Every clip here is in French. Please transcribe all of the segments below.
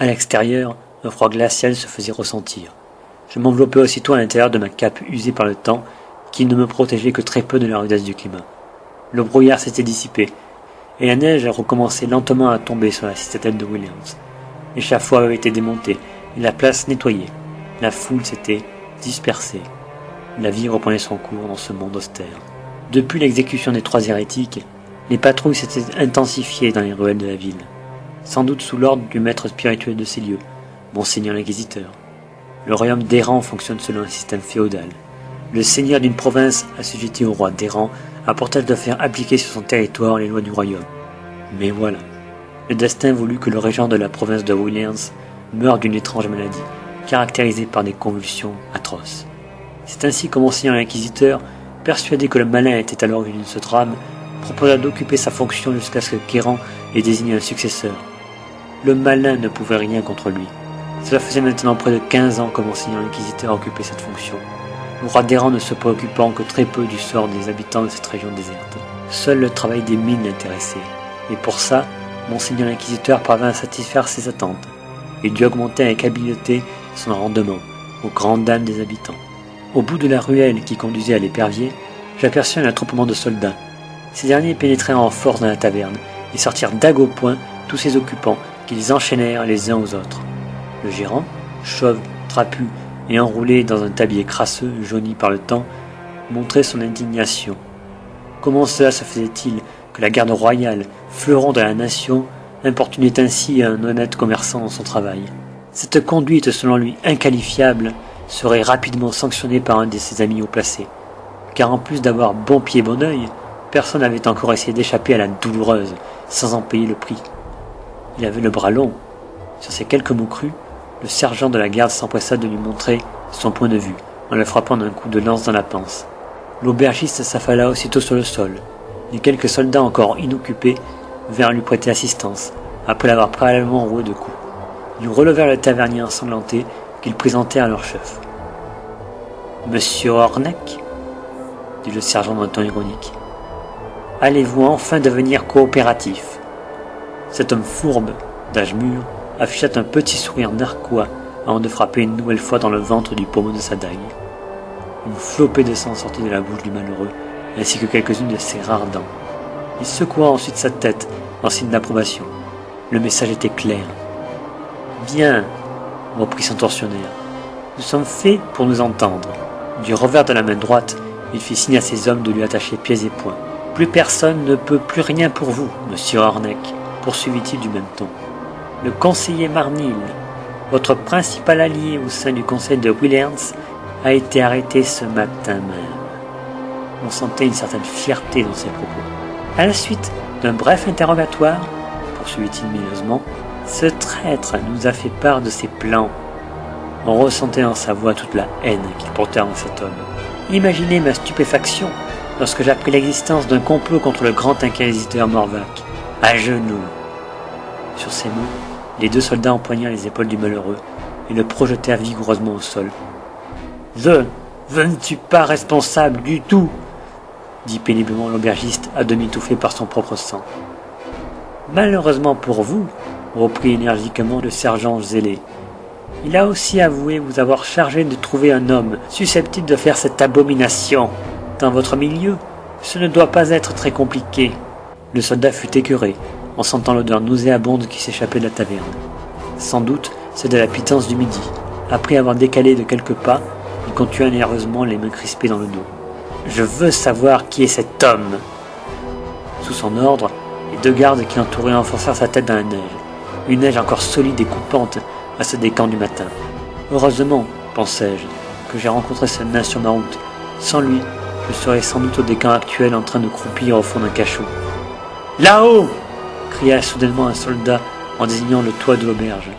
À l'extérieur, un froid glacial se faisait ressentir. Je m'enveloppais aussitôt à l'intérieur de ma cape usée par le temps, qui ne me protégeait que très peu de la rudesse du climat. Le brouillard s'était dissipé, et la neige recommençait lentement à tomber sur la citadelle de Williams. L'échafaud avait été démonté, et la place nettoyée. La foule s'était dispersée. La vie reprenait son cours dans ce monde austère. Depuis l'exécution des 3 hérétiques, les patrouilles s'étaient intensifiées dans les ruelles de la ville, sans doute sous l'ordre du maître spirituel de ces lieux, Monseigneur l'Inquisiteur. Le royaume d'Héran fonctionne selon un système féodal. Le seigneur d'une province assujetti au roi d'Héran a pour tâche de faire appliquer sur son territoire les lois du royaume. Mais voilà, le destin voulut que le régent de la province de Williams meure d'une étrange maladie, caractérisée par des convulsions atroces. C'est ainsi que Monseigneur l'Inquisiteur, persuadé que le malin était à l'origine de ce drame, proposa d'occuper sa fonction jusqu'à ce que Guérand ait désigné un successeur. Le malin ne pouvait rien contre lui. Cela faisait maintenant près de 15 ans que Monseigneur l'Inquisiteur occupait cette fonction, le roi d'Héran ne se préoccupant que très peu du sort des habitants de cette région déserte. Seul le travail des mines l'intéressait, et pour ça, Monseigneur l'Inquisiteur parvint à satisfaire ses attentes, et dut augmenter avec habileté son rendement, aux grandes dames des habitants. Au bout de la ruelle qui conduisait à l'épervier, j'aperçus un attroupement de soldats. Ces derniers pénétrèrent en force dans la taverne, et sortirent dague au poing tous ses occupants, qu'ils enchaînèrent les uns aux autres. Le gérant, chauve, trapu, et enroulé dans un tablier crasseux, jauni par le temps, montrait son indignation. Comment cela se faisait-il que la garde royale, fleuron de la nation, importunait ainsi un honnête commerçant dans son travail? Cette conduite, selon lui inqualifiable, serait rapidement sanctionnée par un de ses amis haut placés, car en plus d'avoir bon pied bon œil, personne n'avait encore essayé d'échapper à la douloureuse, sans en payer le prix. Il avait le bras long. Sur ces quelques mots crus, le sergent de la garde s'empressa de lui montrer son point de vue, en le frappant d'un coup de lance dans la panse. L'aubergiste s'affala aussitôt sur le sol. Les quelques soldats encore inoccupés vinrent lui prêter assistance, après l'avoir préalablement roué de coups. Ils relevèrent le tavernier ensanglanté, qu'ils présentèrent à leur chef. « Monsieur Horneck ?» dit le sergent d'un ton ironique. « Allez-vous enfin devenir coopératif ?» Cet homme fourbe, d'âge mûr, afficha un petit sourire narquois avant de frapper une nouvelle fois dans le ventre du pommeau de sa dague. Une flopée de sang sortit de la bouche du malheureux, ainsi que quelques-unes de ses rares dents. Il secoua ensuite sa tête en signe d'approbation. Le message était clair. « Bien, » reprit son tortionnaire, « nous sommes faits pour nous entendre. » Du revers de la main droite, il fit signe à ses hommes de lui attacher pieds et poings. « Plus personne ne peut plus rien pour vous, monsieur Horneck, » poursuivit-il du même ton. « Le conseiller Marnil, votre principal allié au sein du conseil de Williams, a été arrêté ce matin même. » On sentait une certaine fierté dans ses propos. À la suite d'un bref interrogatoire, poursuivit-il mielleusement, ce traître nous a fait part de ses plans. On ressentait dans sa voix toute la haine qu'il portait en cet homme. Imaginez ma stupéfaction lorsque j'appris l'existence d'un complot contre le grand inquisiteur Morvac. À genoux. Sur ces mots, les 2 soldats empoignèrent les épaules du malheureux et le projetèrent vigoureusement au sol. « Je ne suis pas responsable du tout !» dit péniblement l'aubergiste, à demi étouffé par son propre sang. « Malheureusement pour vous, » reprit énergiquement le sergent zélé, « il a aussi avoué vous avoir chargé de trouver un homme susceptible de faire cette abomination. Dans votre milieu, ce ne doit pas être très compliqué. » Le soldat fut écœuré, en sentant l'odeur nauséabonde qui s'échappait de la taverne. Sans doute, c'est de la pitance du midi. Après avoir décalé de quelques pas, il continua nerveusement, les mains crispées dans le dos. « Je veux savoir qui est cet homme !» Sous son ordre, les 2 gardes qui l'entouraient enfoncèrent sa tête dans la neige. Une neige encore solide et coupante à ce décamp du matin. Heureusement, pensai-je, que j'ai rencontré ce nain sur ma route. Sans lui, je serais sans doute au décamp actuel en train de croupir au fond d'un cachot. « Là-haut !» cria soudainement un soldat en désignant le toit de l'auberge.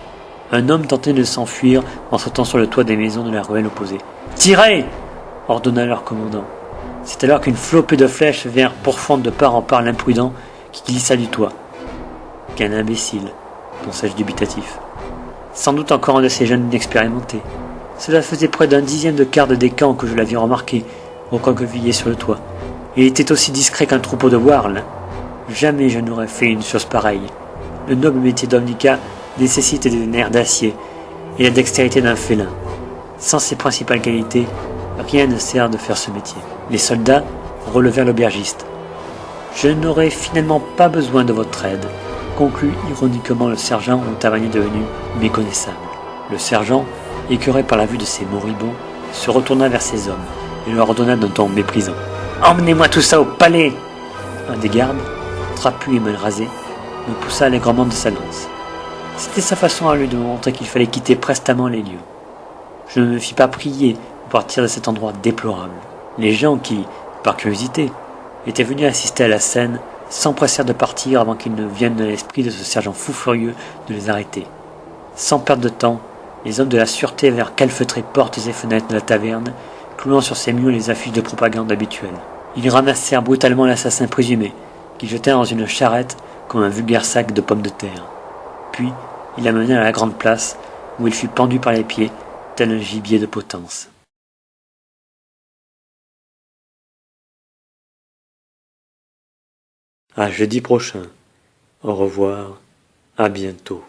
Un homme tentait de s'enfuir en sautant sur le toit des maisons de la ruelle opposée. « Tirez !» ordonna leur commandant. C'est alors qu'une flopée de flèches vinrent pourfendre de part en part l'imprudent qui glissa du toit. « Quel imbécile !» pensai-je dubitatif. Sans doute encore un de ces jeunes inexpérimentés. Cela faisait près d'un 10e de quart de décamp que je l'avais remarqué, recroquevillé sur le toit. Il était aussi discret qu'un troupeau de warles. Jamais je n'aurais fait une chose pareille. Le noble métier d'Omnica nécessite des nerfs d'acier et la dextérité d'un félin. Sans ces principales qualités, rien ne sert de faire ce métier. Les soldats relevèrent l'aubergiste. « Je n'aurai finalement pas besoin de votre aide », conclut ironiquement le sergent au tavernier devenu méconnaissable. Le sergent, écœuré par la vue de ces moribonds, se retourna vers ses hommes et leur ordonna d'un ton méprisant. « Emmenez-moi tout ça au palais !» Un des gardes, trapu et mal rasé, me poussa allègrement de sa lance. C'était sa façon à lui de montrer qu'il fallait quitter prestement les lieux. Je ne me fis pas prier pour partir de cet endroit déplorable. Les gens qui, par curiosité, étaient venus assister à la scène s'empressèrent de partir avant qu'il ne vienne à l'esprit de ce sergent fou furieux de les arrêter. Sans perdre de temps, les hommes de la sûreté vinrent calfeutrer portes et fenêtres de la taverne, clouant sur ses murs les affiches de propagande habituelles. Ils ramassèrent brutalement l'assassin présumé, qu'ils jetèrent dans une charrette comme un vulgaire sac de pommes de terre. Puis, ils l'amenèrent à la grande place, où il fut pendu par les pieds, tel un gibier de potence. À jeudi prochain. Au revoir, à bientôt.